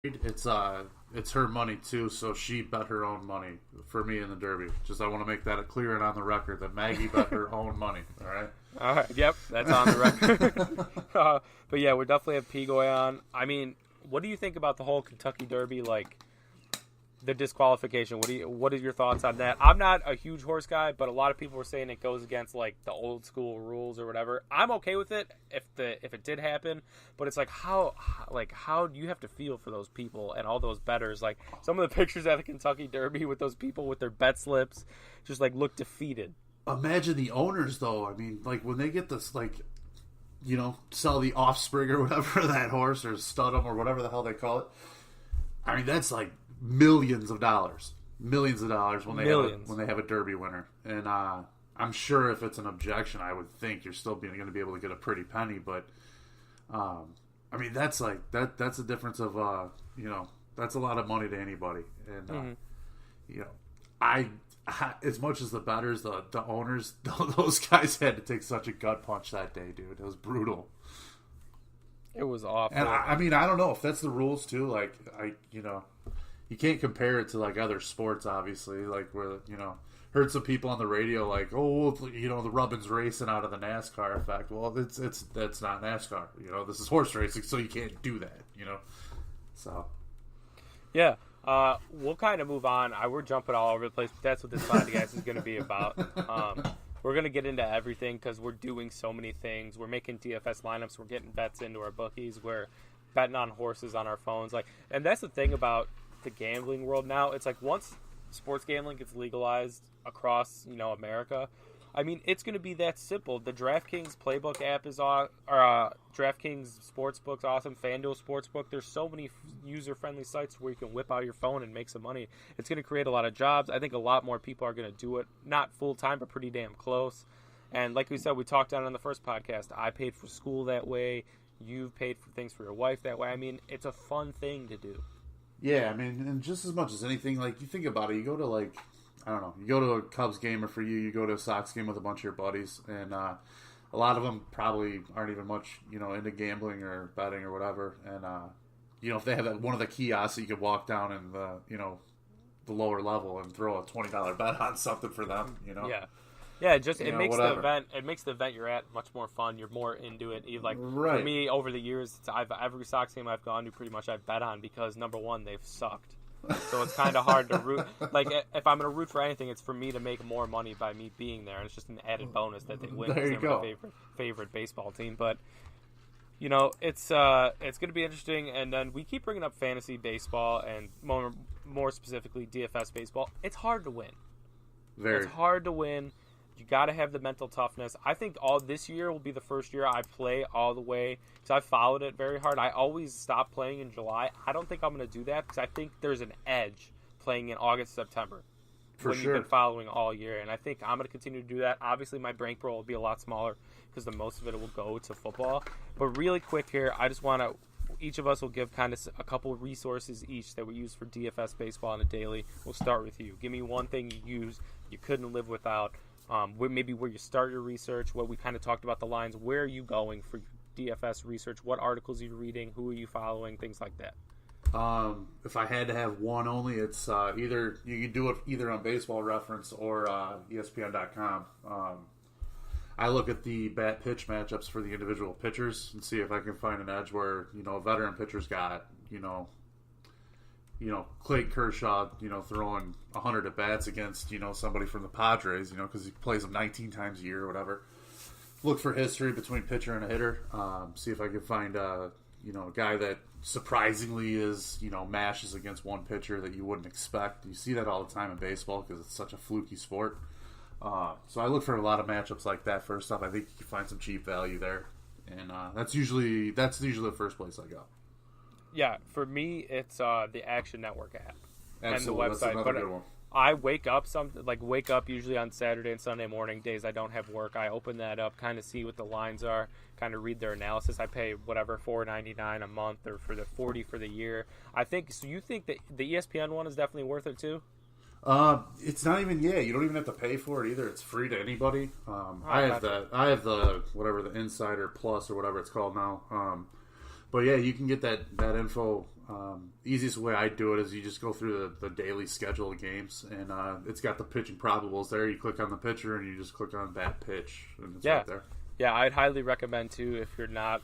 It's her money too, so she bet her own money for me in the Derby. Just I want to make that clear and on the record that Maggie bet her own money. All right. All right. Yep, that's on the record. But yeah, we definitely have Pigoy on. I mean, what do you think about the whole Kentucky Derby? Like the disqualification. What are your thoughts on that? I'm not a huge horse guy, but a lot of people were saying it goes against like the old school rules or whatever. I'm okay with it if it did happen, but it's like how do you have to feel for those people and all those bettors? Like some of the pictures at the Kentucky Derby with those people with their bet slips just like look defeated. Imagine the owners though. I mean, like when they get this like sell the offspring or whatever of that horse or stud them or whatever the hell they call it. I mean, that's like millions of dollars when they have a Derby winner, and I'm sure if it's an objection, I would think you're still going to be able to get a pretty penny. But I mean, that's like that's the difference of that's a lot of money to anybody, and I as much as the bettors, the owners, those guys had to take such a gut punch that day, dude. It was brutal. It was awful. And I mean, I don't know if that's the rules too. Like you can't compare it to like other sports, obviously. Like where heard some people on the radio like, oh, the Rubbin's racing out of the NASCAR effect. Well, that's not NASCAR. This is horse racing, so you can't do that. So yeah, we'll kind of move on. We're jumping all over the place, but that's what this podcast is going to be about. We're going to get into everything because we're doing so many things. We're making DFS lineups. We're getting bets into our bookies. We're betting on horses on our phones. And that's the thing about the gambling world now. It's like once sports gambling gets legalized across America, I mean it's going to be that simple. The DraftKings Playbook app is DraftKings Sportsbook's awesome. FanDuel Sportsbook. There's so many user friendly sites where you can whip out your phone and make some money. It's going to create a lot of jobs. I think a lot more people are going to do it, not full time but pretty damn close. And like we said, we talked on the first podcast, I paid for school that way. You've paid for things for your wife that way. I mean, it's a fun thing to do. Yeah, I mean, and just as much as anything, like, you think about it, you go to, like, I don't know, you go to a Cubs game, or for you go to a Sox game with a bunch of your buddies, and a lot of them probably aren't even much, into gambling or betting or whatever, and, if they have one of the kiosks that you could walk down in the lower level and throw a $20 bet on something for them, Yeah. Yeah, it makes whatever. the event you're at much more fun. You're more into it. Right. For me, over the years, every Sox game I've gone to, pretty much I've bet on because number one, they've sucked. So it's kind of hard to root. Like if I'm going to root for anything, it's for me to make more money by me being there, and it's just an added bonus that they win. There you go. My favorite baseball team, but it's going to be interesting. And then we keep bringing up fantasy baseball and more specifically DFS baseball. It's hard to win. Very. It's hard to win. You got to have the mental toughness. I think all this year will be the first year I play all the way because I followed it very hard. I always stop playing in July. I don't think I'm going to do that because I think there's an edge playing in August, September For when sure. you've been following all year. And I think I'm going to continue to do that. Obviously, my bankroll will be a lot smaller because the most of it will go to football. But really quick here, I just want to each of us will give kind of a couple of resources each that we use for DFS baseball on a daily. We'll start with you. Give me one thing you use you couldn't live without. Maybe where you start your research, what we kind of talked about the lines, where are you going for DFS research, what articles are you reading, who are you following, things like that. If I had to have one only, it's either you can do it either on Baseball Reference or ESPN.com. I look at the bat pitch matchups for the individual pitchers and see if I can find an edge where a veteran pitcher's got Clayton Kershaw, throwing 100 at bats against, somebody from the Padres, because he plays them 19 times a year or whatever. Look for history between pitcher and a hitter. See if I can find, a guy that surprisingly is, mashes against one pitcher that you wouldn't expect. You see that all the time in baseball because it's such a fluky sport. So I look for a lot of matchups like that first off. I think you can find some cheap value there. And that's usually the first place I go. Yeah, for me, it's the Action Network app. Absolutely, and the website. that's another good one. I wake up usually on Saturday and Sunday morning days I don't have work. I open that up, kind of see what the lines are, kind of read their analysis. I pay whatever $4.99 a month or for the $40 for the year. I think so. You think that the ESPN one is definitely worth it too? It's not even. Yeah, you don't even have to pay for it either. It's free to anybody. I have the whatever the Insider Plus or whatever it's called now. But yeah, you can get that info Easiest way I do it is you just go through the daily schedule of games, and it's got the pitching probables there. You click on the pitcher, and you just click on that pitch, and it's right there. Yeah, I'd highly recommend, too, if you're not,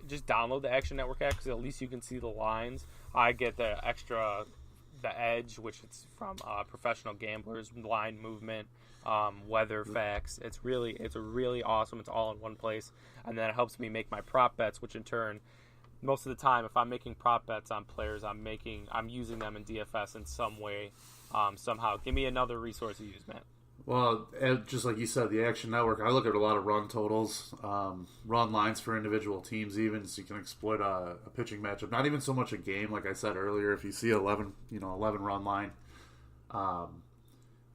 just download the Action Network app, because at least you can see the lines. I get the edge, which is from Professional Gamblers, line movement, weather facts. It's really awesome. It's all in one place, and then it helps me make my prop bets, which in turn, most of the time, if I'm making prop bets on players, I'm using them in DFS in some way, somehow. Give me another resource you use, Matt. Well, just like you said, the Action Network, I look at a lot of run totals, run lines for individual teams even, so you can exploit a pitching matchup. Not even so much a game, like I said earlier. If you see 11 run line,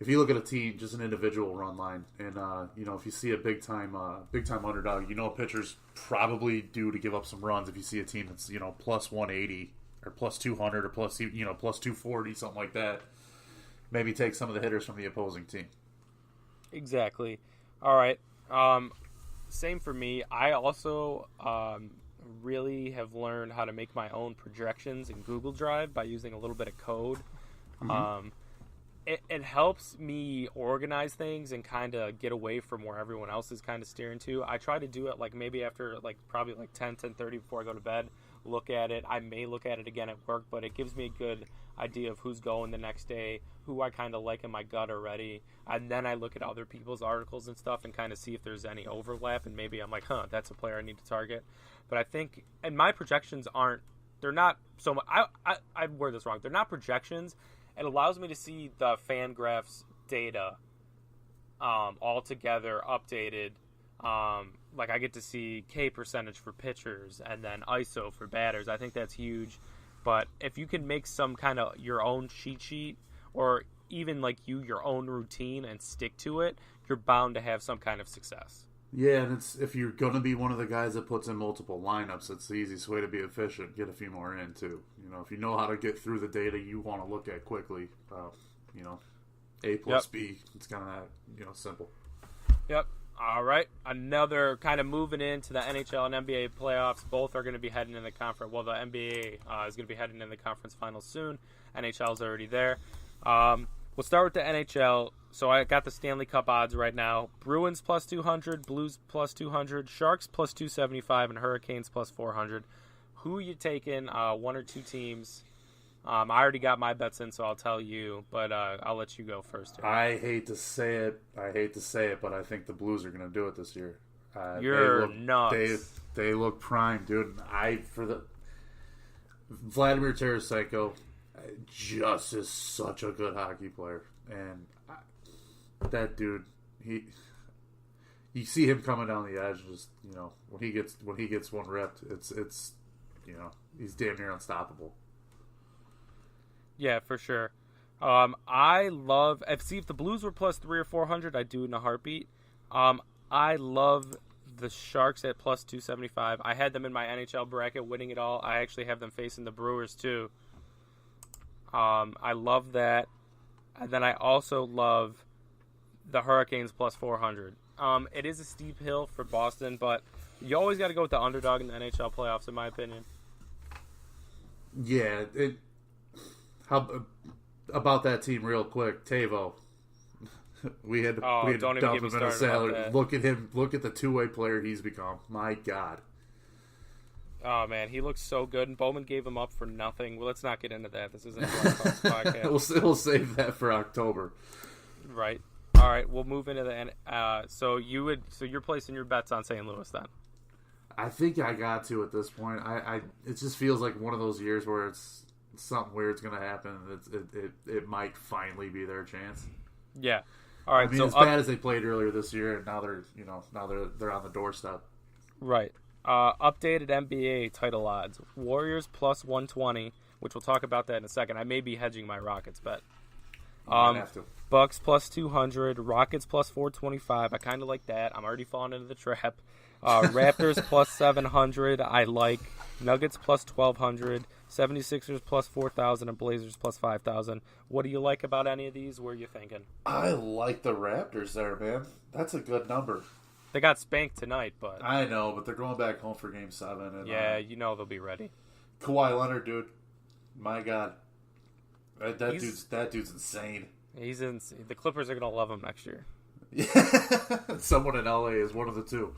if you look at a team, just an individual run line, and if you see a big time underdog, a pitcher's probably due to give up some runs. If you see a team that's plus 180 or plus 200 or plus 240, something like that, maybe take some of the hitters from the opposing team. Exactly. All right. Same for me. I also really have learned how to make my own projections in Google Drive by using a little bit of code. Mm-hmm. It helps me organize things and kind of get away from where everyone else is kind of steering to. I try to do it maybe after probably 10:30 before I go to bed, look at it. I may look at it again at work, but it gives me a good idea of who's going the next day, who I kind of like in my gut already. And then I look at other people's articles and stuff and kind of see if there's any overlap, and maybe I'm like, that's a player I need to target. But I think, and my projections they're not so much, I word this wrong. They're not projections. It allows me to see the Fangraphs data all together, updated. I get to see K percentage for pitchers and then ISO for batters. I think that's huge. But if you can make some kind of your own cheat sheet, or even your own routine and stick to it, you're bound to have some kind of success. Yeah, and if you're going to be one of the guys that puts in multiple lineups, it's the easiest way to be efficient. Get a few more in, too. If you know how to get through the data you want to look at quickly, A plus B, it's kind of that, simple. Yep. All right. Another kind of moving into the NHL and NBA playoffs. Both are going to be heading in the conference. Well, the NBA is going to be heading in the conference finals soon. NHL's already there. We'll start with the NHL. So I got the Stanley Cup odds right now. Bruins plus 200, Blues plus 200, Sharks plus 275, and Hurricanes plus 400. Who you taking? One or two teams? I already got my bets in, so I'll tell you, but I'll let you go first here. I hate to say it, but I think the Blues are going to do it this year. You're nuts. They look prime, dude. Vladimir Tarasenko just is such a good hockey player, and that dude, you see him coming down the edge. Just when he gets one ripped, it's he's damn near unstoppable. Yeah, for sure. I love if the Blues were plus 300 or 400, I'd do it in a heartbeat. I love the Sharks at plus 275. I had them in my NHL bracket, winning it all. I actually have them facing the Brewers too. I love that, and then I also love the Hurricanes plus 400. It is a steep hill for Boston, but you always got to go with the underdog in the NHL playoffs, in my opinion. Yeah. How about that team real quick? Tavo. We had to dump him in a salary. Look at him. Look at the two-way player he's become. My God. Oh, man. He looks so good. And Bowman gave him up for nothing. Well, let's not get into that. This isn't a podcast. We'll save that for October. Right. All right. We'll move into the So you're placing your bets on St. Louis then? I think I got to at this point. It just feels like one of those years where it's something weird's going to happen. It might finally be their chance. Yeah. All right. I mean, as bad as they played earlier this year, and now they're on the doorstep. Right. Updated NBA title odds: Warriors plus 120, which we'll talk about that in a second. I may be hedging my Rockets bet. Have to. Bucks plus 200, Rockets plus 425. I kind of like that. I'm already falling into the trap. Raptors plus 700. I like Nuggets plus 1,200. 76ers plus 4,000 and Blazers plus 5,000. What do you like about any of these? Where are you thinking? I like the Raptors there, man. That's a good number. They got spanked tonight, but... I know, but they're going back home for Game 7. And, yeah, they'll be ready. Kawhi Leonard, dude. My God. That dude's insane. He's in. The Clippers are going to love him next year. Someone in LA is one of the two.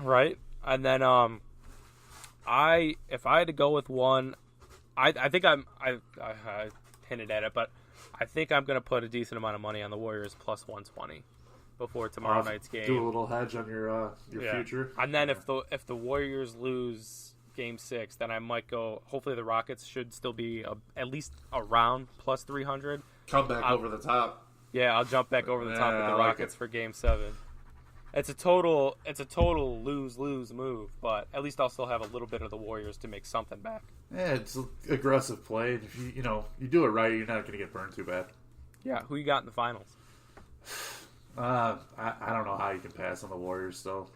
Right? And then if I had to go with one, I think I hinted at it, but I think I'm going to put a decent amount of money on the Warriors plus 120 before tomorrow night's game. Do a little hedge on your future. And then if the Warriors lose Game 6, then I might go. Hopefully the Rockets should still be at least around plus 300. Come back over the top. Yeah, I'll jump back over the top with the Rockets for Game 7. It's a total lose-lose move, but at least I'll still have a little bit of the Warriors to make something back. Yeah, it's an aggressive play. If you do it right, you're not going to get burned too bad. Yeah, who you got in the finals? I don't know how you can pass on the Warriors though.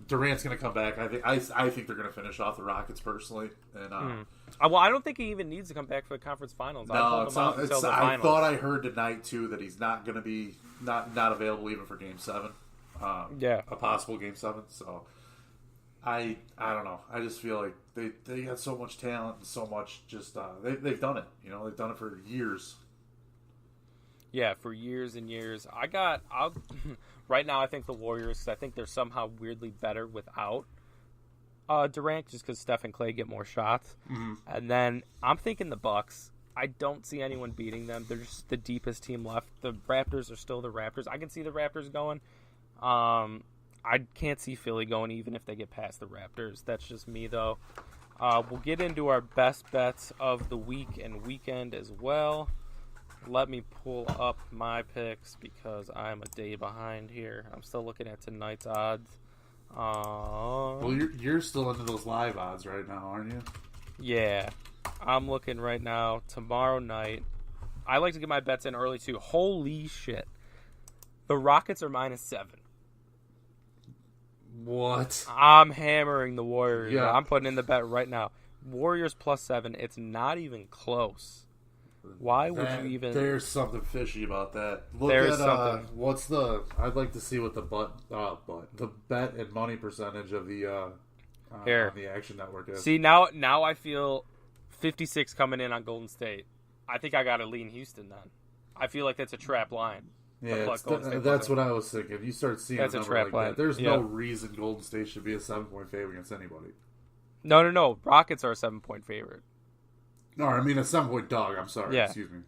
Durant's going to come back. I think they're going to finish off the Rockets personally. And well, I don't think he even needs to come back for the conference finals. No, I thought I heard tonight too that he's not going to be not available even for Game 7. A possible Game 7. So I don't know. I just feel like they got so much talent and so much just they've done it. They've done it for years. Yeah, for years and years. Right now, I think the Warriors, I think they're somehow weirdly better without Durant, just because Steph and Clay get more shots. Mm-hmm. And then I'm thinking the Bucks. I don't see anyone beating them. They're just the deepest team left. The Raptors are still the Raptors. I can see the Raptors going. I can't see Philly going even if they get past the Raptors. That's just me, though. We'll get into our best bets of the week and weekend as well. Let me pull up my picks because I'm a day behind here. I'm still looking at tonight's odds. Well, you're still into those live odds right now, aren't you? Yeah. I'm looking right now. Tomorrow night. I like to get my bets in early, too. Holy shit. The Rockets are -7. What? I'm hammering the Warriors. Yeah. I'm putting in the bet right now. Warriors +7. It's not even close. Why would you even? There's something fishy about that. Look There's at something. I'd like to see what the bet and money percentage of the on the Action Network is. See now I feel 56 coming in on Golden State. I think I got to lean Houston then. I feel like that's a trap line. Yeah, that's what I was thinking. You start seeing that's a number trap like line. that. There's no reason Golden State should be a 7-point favorite against anybody. No. Rockets are a 7-point favorite. No, I mean a 7-point dog. I'm sorry. Yeah. Excuse me.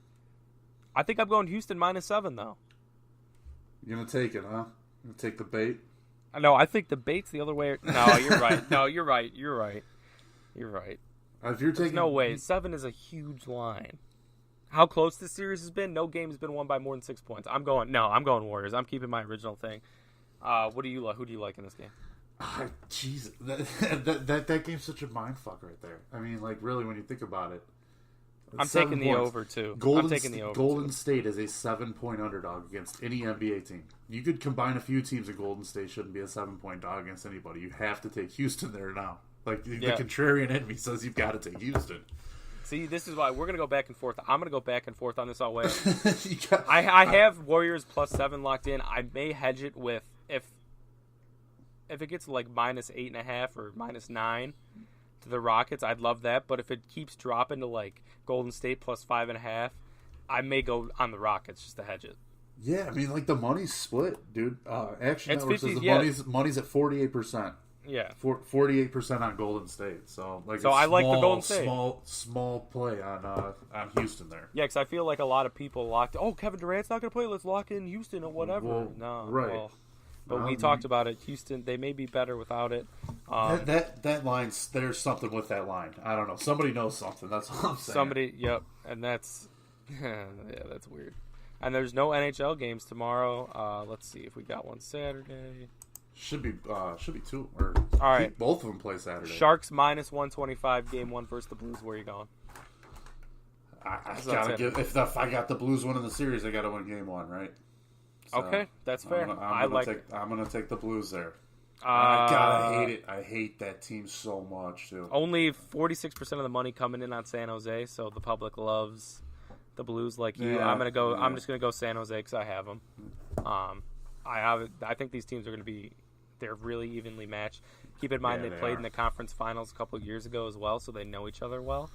I think I'm going Houston -7 though. You're gonna take it, huh? You gonna take the bait? No, I think the bait's the other way. No, you're right. No, you're right. You're right. If you're taking, no way. 7 is a huge line. How close this series has been? No game has been won by more than 6 points. I'm going Warriors. I'm keeping my original thing. What do you like? Who do you like in this game? Jeez, that game's such a mindfuck right there. I mean, like really, when you think about it, I'm taking the over too. Golden State is a 7-point underdog against any NBA team. You could combine a few teams, and Golden State shouldn't be a 7-point dog against anybody. You have to take Houston there now. Like the contrarian in me says, you've got to take Houston. See, this is why we're going to go back and forth. I'm going to go back and forth on this all way. I have Warriors +7 locked in. I may hedge it with if it gets like -8.5 or -9 to the Rockets, I'd love that. But if it keeps dropping to like Golden State +5.5, I may go on the Rockets just to hedge it. Yeah, I mean, like the money's split, dude. Action Network says the money's at 48%. Yeah, 48% on Golden State. So like, I like the Golden State. Small play on Houston there. Yeah, because I feel like a lot of people locked. Oh, Kevin Durant's not going to play. Let's lock in Houston or whatever. Well, no, right. Well, but we talked about it. Houston, they may be better without it. That line's, there's something with that line. I don't know. Somebody knows something. That's all I'm saying. Yep, and that's that's weird. And there's no NHL games tomorrow. Let's see if we got one Saturday. Should be two. Or all right, both of them play Saturday. Sharks -125, game 1 versus the Blues. Where are you going? I gotta give. If I got the Blues winning the series, I gotta win game 1, right? So okay, that's fair. I'm gonna take the Blues there. I hate it. I hate that team so much too. Only 46% of the money coming in on San Jose, so the public loves the Blues like you. Yeah, I'm just gonna go San Jose because I have them. I think these teams are gonna be. They're really evenly matched. Keep in mind Yeah, they they played are. in the conference finals a couple of years ago as well, so they know each other well.